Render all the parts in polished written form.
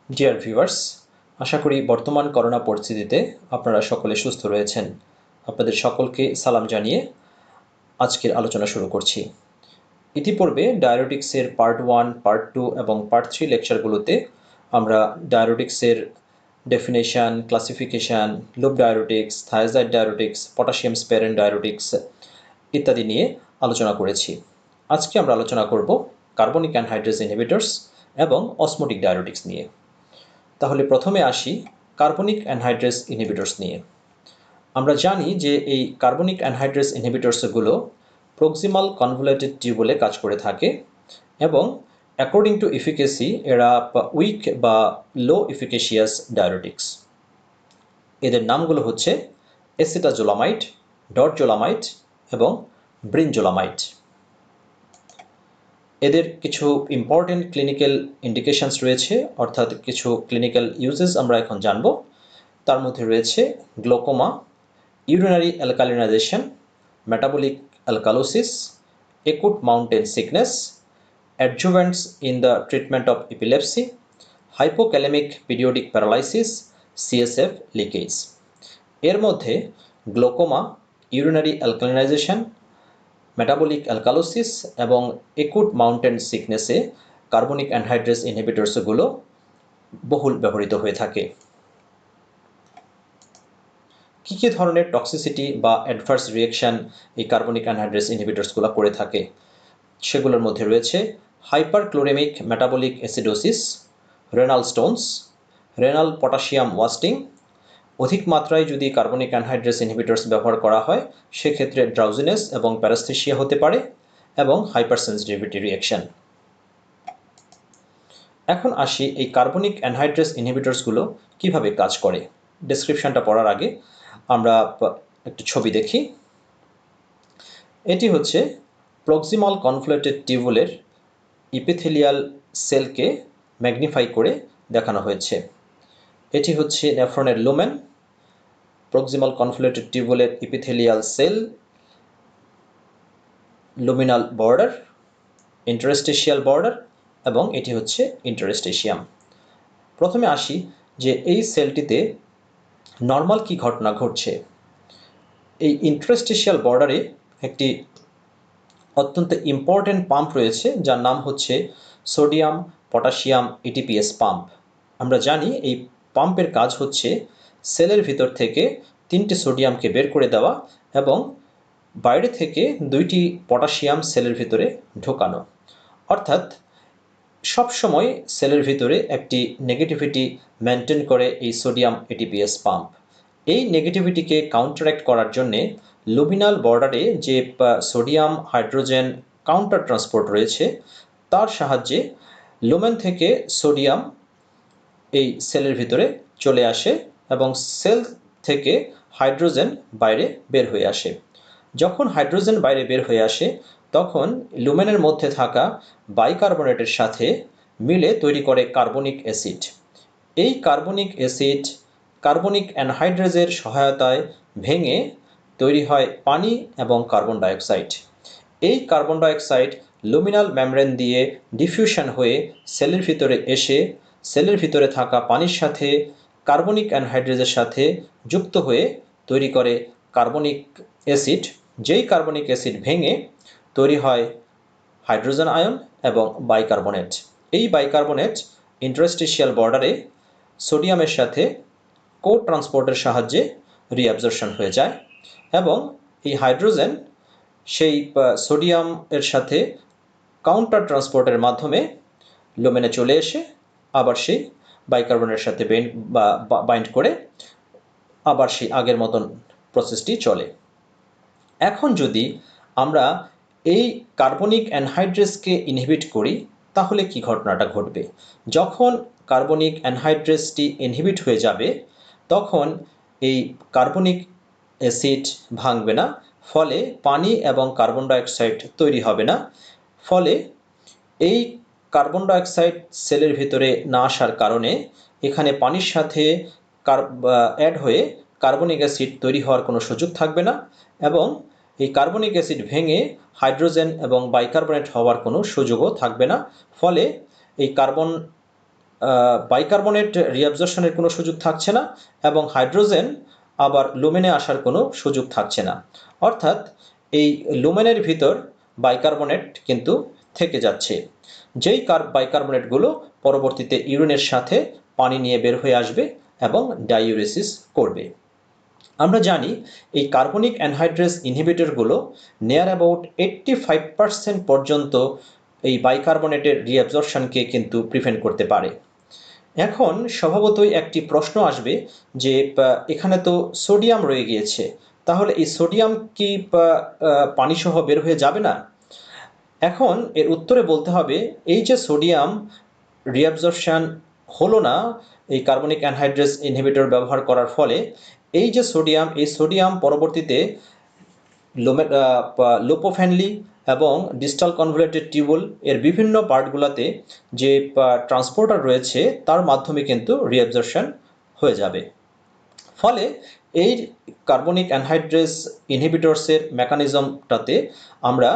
Dear viewers, আশা করি বর্তমান corona পরিস্থিতিতে আপনারা সকলে সুস্থ রয়েছেন। আপনাদের সকলকে সালাম জানিয়ে আজকের আলোচনা শুরু করছি। ইতিপূর্বে ডায়োরেটিক্সের পার্ট 1, পার্ট 2 এবং পার্ট 3 লেকচারগুলোতে আমরা ডায়োরেটিক্সের definition, classification, loop diuretics, thiazide diuretics, potassium sparing diuretics ইত্যাদি নিয়ে আলোচনা করেছি। আজকে আমরা আলোচনা করব কার্বনিক অ্যানহাইড্রেজ ইনহিবিটরস এবং অসমোটিক ডায়োরেটিক্স নিয়ে। তাহলে প্রথমে আসি কার্বনিক অ্যানহাইড্রেজ ইনহিবিটরস নিয়ে। আমরা জানি যে এই কার্বনিক অ্যানহাইড্রেজ ইনহিবিটরসগুলো প্রক্সিমাল কনভলিউটেড টিউবুলে কাজ করে থাকে এবং অ্যাকর্ডিং টু এফিকেসি এরা উইক বা লো এফিকেশিয়াস ডায়োরেটিক্স। এদের নামগুলো হচ্ছে এসিটাজোলামাইড, ডরজোলামাইড এবং ব্রিনজোলামাইড। এদের কিছু ইম্পর্টেন্ট ক্লিনিক্যাল ইন্ডিকেশনস রয়েছে, অর্থাৎ কিছু ক্লিনিক্যাল ইউজেস আমরা এখন জানব। তার মধ্যে রয়েছে glaucoma, urinary alkalinisation, metabolic alkalosis, acute mountain sickness, adjuvants in the treatment of epilepsy, hypokalaemic periodic paralysis, CSF leakage. এর মধ্যে glaucoma, urinary alkalinisation, metabolic alkalosis এবং একুট মাউন্টেন সিকনেসে কার্বনিক অ্যানহাইড্রেজ ইনহিবিটরসগুলো বহুল ব্যবহৃত হয়ে থাকে। কী কী ধরনের টক্সিসিটি বা অ্যাডভার্স রিয়েকশন এই কার্বনিক অ্যানহাইড্রেজ ইনহিবিটরসগুলো করে থাকে সেগুলোর মধ্যে রয়েছে hyperchloraemic metabolic acidosis, renal stones, renal potassium wasting. অধিক মাত্রায় যদি কার্বনিক অ্যানহাইড্রেজ ইনহিবিটরস ব্যবহার করা হয় সেক্ষেত্রে ড্রাউজিনেস এবং প্যারাস্থেসিয়া হতে পারে এবং হাইপারসেন্সিটিভিটি রিয়েকশন। এখন আসি এই কার্বনিক অ্যানহাইড্রেজ ইনহিবিটরসগুলো কিভাবে কাজ করে। ডেসক্রিপশনটা পড়ার আগে আমরা একটু ছবি দেখি। এটি হচ্ছে প্রক্সিমাল কনভলিউটেড টিউবুলের ইপিথেলিয়াল সেলকে ম্যাগনিফাই করে দেখানো হয়েছে। এটি হচ্ছে নেফ্রনের লুমেন, প্রক্সিমাল কনভলিউটেড টিউবুলের epithelial cell, luminal border, interstitial border এবং এটি হচ্ছে ইন্টারস্টেশিয়াম। প্রথমে আসি যে এই সেলটিতে নর্মাল কি ঘটনা ঘটছে। এই ইন্টারস্টেশিয়াল বর্ডারে একটি অত্যন্ত ইম্পর্টেন্ট পাম্প রয়েছে যার নাম হচ্ছে সোডিয়াম পটাশিয়াম এটিপিএস পাম্প। আমরা জানি এই পাম্পের কাজ হচ্ছে সেলের ভিতর থেকে 3টি সোডিয়ামকে বের করে দেওয়া এবং বাইরে থেকে 2টি পটাশিয়াম সেলের ভিতরে ঢোকানো। অর্থাৎ সবসময় সেলের ভিতরে একটি নেগেটিভিটি মেনটেন করে এই সোডিয়াম এটিপিএস পাম্প। এই নেগেটিভিটিকে কাউন্টারঅ্যাক্ট করার জন্যে লুমিনাল বর্ডারে যে সোডিয়াম হাইড্রোজেন কাউন্টার ট্রান্সপোর্ট রয়েছে তার সাহায্যে লুমেন থেকে সোডিয়াম এই সেলের ভিতরে চলে আসে এবং সেল থেকে হাইড্রোজেন বাইরে বের হয়ে আসে। যখন হাইড্রোজেন বাইরে বের হয়ে আসে তখন লুমেনের মধ্যে থাকা বাইকার্বনেটের সাথে মিলে তৈরি করে কার্বনিক অ্যাসিড। এই কার্বনিক অ্যাসিড কার্বনিক অ্যানহাইড্রেজের সহায়তায় ভেঙে তৈরি হয় পানি এবং কার্বন ডাইঅক্সাইড। এই কার্বন ডাইঅক্সাইড লুমিনাল মেমব্রেন দিয়ে ডিফিউশন হয়ে সেলের ভিতরে এসে সেলের ভিতরে থাকা পানির সাথে কার্বনিক অ্যানহাইড্রেজের সাথে যুক্ত হয়ে তৈরি করে কার্বনিক অ্যাসিড। যেই কার্বনিক অ্যাসিড ভেঙে তৈরি হয় হাইড্রোজেন আয়ন এবং বাইকার্বনেট। এই বাইকার্বনেট ইন্টারস্টেশিয়াল বর্ডারে সোডিয়ামের সাথে কো ট্রান্সপোর্টের সাহায্যে রিঅ্যাবজর্পশন হয়ে যায় এবং এই হাইড্রোজেন সেই সোডিয়াম এর সাথে কাউন্টার ট্রান্সপোর্টের মাধ্যমে লুমেনে চলে এসে আবার সেই বাইকার্বনের সাথে বাইন্ড করে আবার সেই আগের মতন প্রসেসটি চলে। এখন যদি আমরা এই কার্বনিক অ্যানহাইড্রেজকে ইনহিবিট করি তাহলে কি ঘটনাটা ঘটবে। যখন কার্বনিক অ্যানহাইড্রেজটি ইনহিবিট হয়ে যাবে তখন এই কার্বনিক অ্যাসিড ভাঙবে না, ফলে পানি এবং কার্বন ডাইঅক্সাইড তৈরি হবে না। ফলে এই কার্বন ডাইঅক্সাইড সেলের ভিতরে না আসার কারণে এখানে পানির সাথে অ্যাড হয়ে কার্বনিক অ্যাসিড তৈরি হওয়ার কোনো সুযোগ থাকবে না এবং এই কার্বনিক অ্যাসিড ভেঙে হাইড্রোজেন এবং বাইকার্বনেট হওয়ার কোনো সুযোগও থাকবে না। ফলে এই কার্বন বাইকার্বনেট রিঅ্যাবজর্পশনের কোনো সুযোগ থাকছে না এবং হাইড্রোজেন আবার লুমেনে আসার কোনো সুযোগ থাকছে না। অর্থাৎ এই লুমেনের ভিতর বাইকার্বনেট কিন্তু থেকে যাচ্ছে, যেই বাইকার্বনেটগুলো পরবর্তীতে ইউরিনের সাথে পানি নিয়ে বের হয়ে আসবে এবং ডাইউরেসিস করবে। আমরা জানি এই কার্বনিক অ্যানহাইড্রেস ইনহিবিটরগুলো নিয়ার অ্যাবাউট 85% পর্যন্ত এই বাইকার্বনেটের রিঅ্যাবজর্পশনকে কিন্তু প্রিভেন্ট করতে পারে। এখন স্বভাবতই একটি প্রশ্ন আসবে যে এখানে তো সোডিয়াম রয়ে গিয়েছে, তাহলে এই সোডিয়াম কি পানিসহ বের হয়ে যাবে না? এখন এর উত্তরে বলতে হবে, এই যে সোডিয়াম রিঅ্যাবজর্পশন হলো না এই কার্বনিক অ্যানহাইড্রেস ইনহিবিটর ব্যবহার করার ফলে, এই যে সোডিয়াম পরবর্তীতে লোপোফেনলি এবং ডিস্টাল কনভলিউটেড টিউবুল এর বিভিন্ন পার্টগুলোতে যে ট্রান্সপোর্টার রয়েছে তার মাধ্যমে কিন্তু রিঅ্যাবজর্পশন হয়ে যাবে। ফলে এই কার্বনিক অ্যানহাইড্রেস ইনহিবিটরসের মেকানিজমটাতে আমরা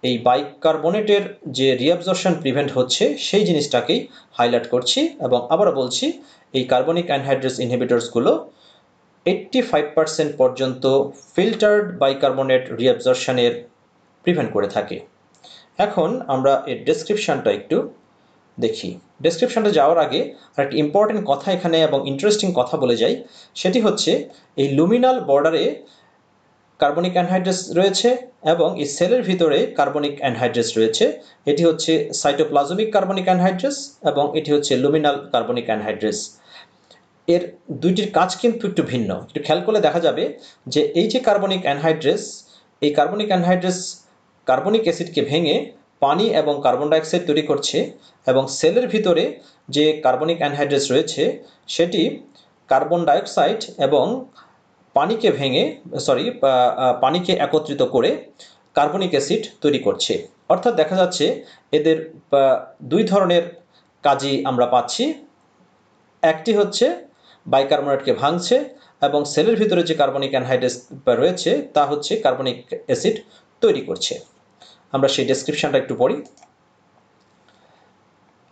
এই বাইকার্বনেটের যে রিঅ্যাবজর্পশন প্রিভেন্ট হচ্ছে সেই জিনিসটাকেই হাইলাইট করছি এবং আবারও বলছি, এই কার্বনিক অ্যানহাইড্রেস ইনহিবিটরসগুলো 85% পর্যন্ত ফিল্টার্ড বাইকার্বনেট রিঅ্যাবজর্পশনের প্রিভেন্ট করে থাকে। এখন আমরা এর ডেসক্রিপশনটা একটু দেখি। ডেসক্রিপশনটা যাওয়ার আগে আরেকটি ইম্পর্টেন্ট কথা এখানে এবং ইন্টারেস্টিং কথা বলে যাই, সেটি হচ্ছে এই লুমিনাল বর্ডারে কার্বনিক অ্যানহাইড্রেস রয়েছে এবং এই সেলের ভিতরে কার্বনিক অ্যানহাইড্রেস রয়েছে। এটি হচ্ছে সাইটোপ্লাজমিক কার্বনিক অ্যানহাইড্রেস এবং এটি হচ্ছে লুমিনাল কার্বনিক অ্যানহাইড্রেস। এর দুইটির কাজ কিন্তু একটু ভিন্ন। একটু খেয়াল করলে দেখা যাবে যে এই যে কার্বনিক অ্যানহাইড্রেস, এই কার্বনিক অ্যানহাইড্রেস কার্বনিক অ্যাসিডকে ভেঙে পানি এবং কার্বন ডাইঅক্সাইড তৈরি করছে এবং সেলের ভিতরে যে কার্বনিক অ্যানহাইড্রেস রয়েছে সেটি কার্বন ডাইঅক্সাইড এবং পানিকে একত্রিত করে কার্বনিক অ্যাসিড তৈরি করছে। অর্থাৎ দেখা যাচ্ছে এদের দুই ধরনের কাজই আমরা পাচ্ছি। একটি হচ্ছে বাইকার্বনেটকে ভাঙছে এবং সেলের ভিতরে যে কার্বনিক অ্যানহাইড্রেস রয়েছে তা হচ্ছে কার্বনিক অ্যাসিড তৈরি করছে। আমরা সেই ডেসক্রিপশনটা একটু পড়ি।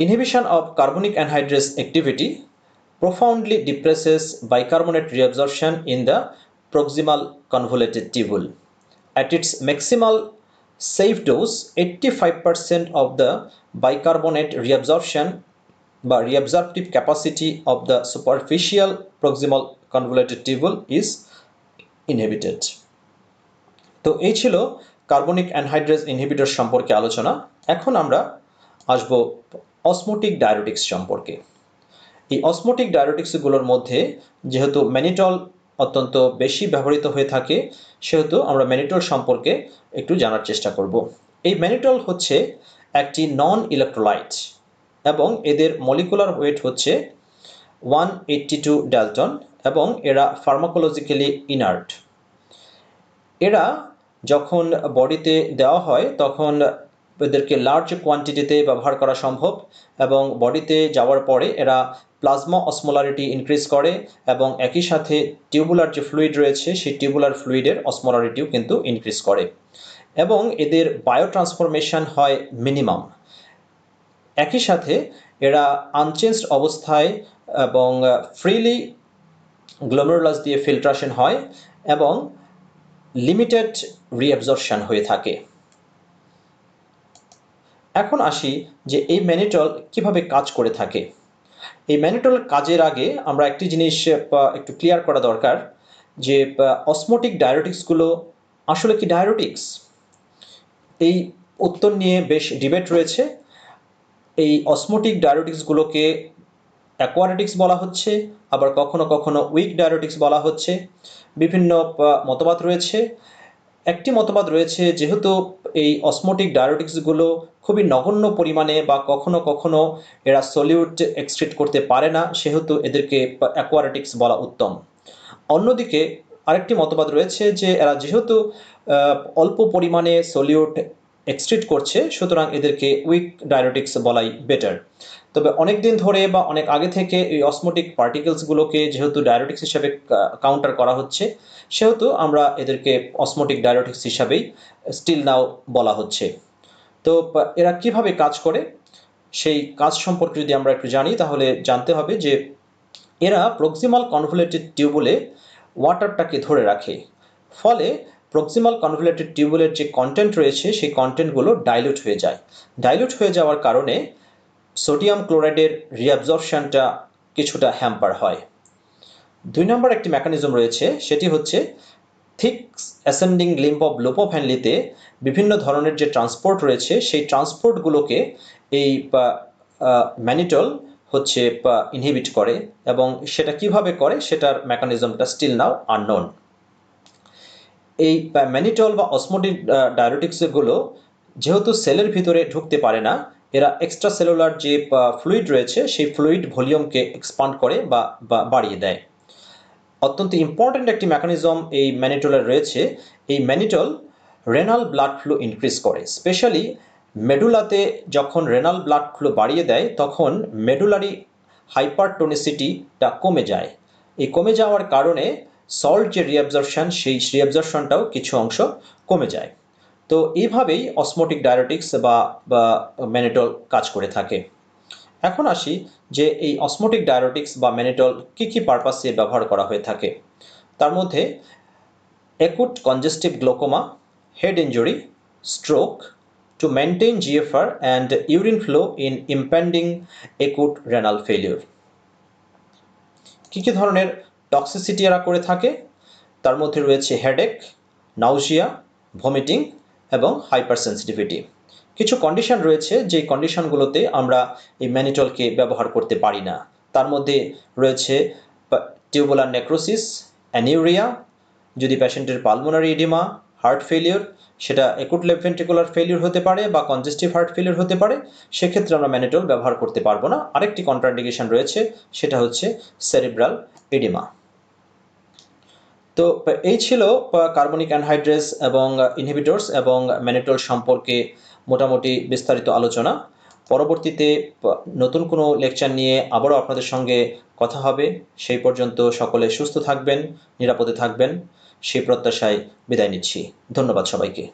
Inhibition of carbonic anhydrase activity profoundly depresses bicarbonate reabsorption in the proximal convoluted tubule. At its maximal safe dose, 85% of the bicarbonate reabsorption বা reabsorptive capacity of the superficial proximal convoluted tubule is inhibited. তো এই ছিল carbonic anhydrase inhibitor সম্পর্কে আলোচনা। এখন আমরা আসব osmotic diuretics সম্পর্কে। এই অসমোটিক ডায়োরেটিক্সগুলোর মধ্যে যেহেতু ম্যানিটল অত্যন্ত বেশি ব্যবহৃত হয়ে থাকে, সেহেতু আমরা ম্যানিটল সম্পর্কে একটু জানার চেষ্টা করব। এই ম্যানিটল হচ্ছে একটি নন ইলেকট্রোলাইট এবং এদের মলিকুলার ওয়েট হচ্ছে 182 ডালটন এবং এরা ফার্মাকোলজিক্যালি ইনার্ট। এরা যখন বডিতে দেওয়া হয় তখন এদেরকে লার্জ কোয়ান্টিটিতে ব্যবহার করা সম্ভব এবং বডিতে যাওয়ার পরে এরা প্লাজমা অসমোলারিটি ইনক্রিজ করে এবং একই সাথে টিউবুলার যে ফ্লুইড রয়েছে সেই টিউবুলার ফ্লুইডের অসমোলারিটিও কিন্তু ইনক্রিজ করে এবং এদের বায়ো ট্রান্সফরমেশন হয় মিনিমাম। একই সাথে এরা আনচেঞ্জড অবস্থায় এবং ফ্রিলি গ্লোমেরুলাস দিয়ে ফিল্ট্রেশন হয় এবং লিমিটেড রিঅ্যাবজর্পশন হয়ে থাকে। এখন আসি যে এই ম্যানিটল কিভাবে কাজ করে থাকে। এই ম্যানিটল কাজের আগে আমরা একটি জিনিস একটু ক্লিয়ার করা দরকার যে অসমোটিক ডায়োরেটিক্সগুলো আসলে কি ডায়োরেটিক্স? এই উত্তর নিয়ে বেশ ডিবেট রয়েছে। এই অসমোটিক ডায়োরেটিক্সগুলোকে অ্যাকোয়ারেটিক্স বলা হচ্ছে, আবার কখনো কখনো উইক ডায়োরেটিক্স বলা হচ্ছে। বিভিন্ন মতবাদ রয়েছে। একটি মতবাদ রয়েছে যেহেতু এই অসমোটিক ডায়োরেটিক্সগুলো খুবই নগণ্য পরিমাণে বা কখনো কখনো এরা সলিউট এক্সক্রিট করতে পারে না, সেহেতু এদেরকে অ্যাকোয়ারেটিক্স বলা উত্তম। অন্যদিকে আরেকটি মতবাদ রয়েছে যে এরা যেহেতু অল্প পরিমাণে সলিউট এক্সক্রিট করছে, সুতরাং এদেরকে উইক ডায়োরেটিক্স বলাই বেটার। তবে অনেক দিন ধরে বা অনেক আগে থেকে এই অসমোটিক পার্টিকেলসগুলোকে যেহেতু ডায়োরেটিক্স হিসাবে কাউন্টার করা হচ্ছে, সেহেতু আমরা এদেরকে অসমোটিক ডায়োরেটিক্স হিসাবেই স্টিল নাও বলা হচ্ছে। তো এরা কিভাবে কাজ করে? সেই কাজ সম্পর্কে যদি আমরা একটু জানি তাহলে জানতে হবে যে এরা প্রক্সিমাল কনভলিউটেড টিউবুলে ওয়াটারটাকে ধরে রাখে, ফলে প্রক্সিমাল কনভলিউটেড টিউবুলের যে কন্টেন্ট রয়েছে সেই কন্টেন্টগুলো ডাইলুট হয়ে যায়। ডাইলুট হয়ে যাওয়ার কারণে সোডিয়াম ক্লোরাইডের রিঅ্যাবজর্পশনটা কিছুটা হ্যাম্পার হয়। 2 নম্বর একটি মেকানিজম রয়েছে, সেটি হচ্ছে থিক অ্যাসেন্ডিং লিম্ব অফ লুপোফ্যানলিতে বিভিন্ন ধরনের যে ট্রান্সপোর্ট রয়েছে সেই ট্রান্সপোর্টগুলোকে এই ম্যানিটল হচ্ছে ইনহিবিট করে, এবং সেটা কিভাবে করে সেটার মেকানিজমটা স্টিল নাও আননোন। এই ম্যানিটল বা অসমোটিক ডায়োরেটিক্সগুলো যেহেতু সেলের ভিতরে ঢুকতে পারে না, এরা এক্সট্রা সেলুলার যে ফ্লুইড রয়েছে সেই ফ্লুইড ভলিউমকে এক্সপান্ড করে বা বাড়িয়ে দেয়। অত্যন্ত ইম্পর্ট্যান্ট একটি মেকানিজম এই ম্যানিটলের রয়েছে। এই mannitol renal blood flow increase করে, স্পেশালি মেডুলাতে যখন রেনাল ব্লাড ফ্লো বাড়িয়ে দেয় তখন মেডুলারি হাইপারটোনিসিটিটা কমে যায়। এই কমে যাওয়ার কারণে সল্ট যে রিঅ্যাবজর্পশন সেই রিঅ্যাবজর্পশনটাও কিছু অংশ কমে যায়। তো এইভাবেই অসমোটিক ডায়োরেটিক্স বা ম্যানিটল কাজ করে থাকে। এখন আসি যে এই অসমোটিক ডায়োরেটিক্স বা ম্যানিটল কী কী পারপাসে ব্যবহার করা হয়ে থাকে। তার মধ্যে acute congestive glaucoma, head injury, stroke, to maintain GFR and urine flow in impending acute renal failure. কী কী ধরনের টক্সিসিটি এরা করে থাকে? তার মধ্যে রয়েছে হেডেক, নাউজিয়া, ভমিটিং এবং হাইপার সেন্সিটিভিটি। কিছু কন্ডিশন রয়েছে যেই কন্ডিশনগুলোতে আমরা এই ম্যানিটলকে ব্যবহার করতে পারি না। তার মধ্যে রয়েছে টিউবুলার নেক্রোসিস, অ্যানিউরিয়া, যদি পেশেন্টের পালমোনারি এডিমা, হার্ট ফেলিওর, সেটা অ্যাকুট লেফট ভেন্ট্রিকুলার ফেলিওর হতে পারে বা কনজেস্টিভ হার্ট ফেলিওর হতে পারে, সেক্ষেত্রে আমরা ম্যানিটল ব্যবহার করতে পারবো না। আরেকটি কন্ট্রাইন্ডিকেশন রয়েছে, সেটা হচ্ছে সেরিব্রাল এডিমা। তো এই ছিল কার্বনিক অ্যানহাইড্রেস এবং ইনহিবিটরস এবং ম্যানিটল সম্পর্কে মোটামুটি বিস্তারিত আলোচনা। পরবর্তীতে নতুন কোনো লেকচার নিয়ে আবারও আপনাদের সঙ্গে কথা হবে। সেই পর্যন্ত সকলে সুস্থ থাকবেন, নিরাপদে থাকবেন, সেই প্রত্যাশায় বিদায় নিচ্ছি। ধন্যবাদ সবাইকে।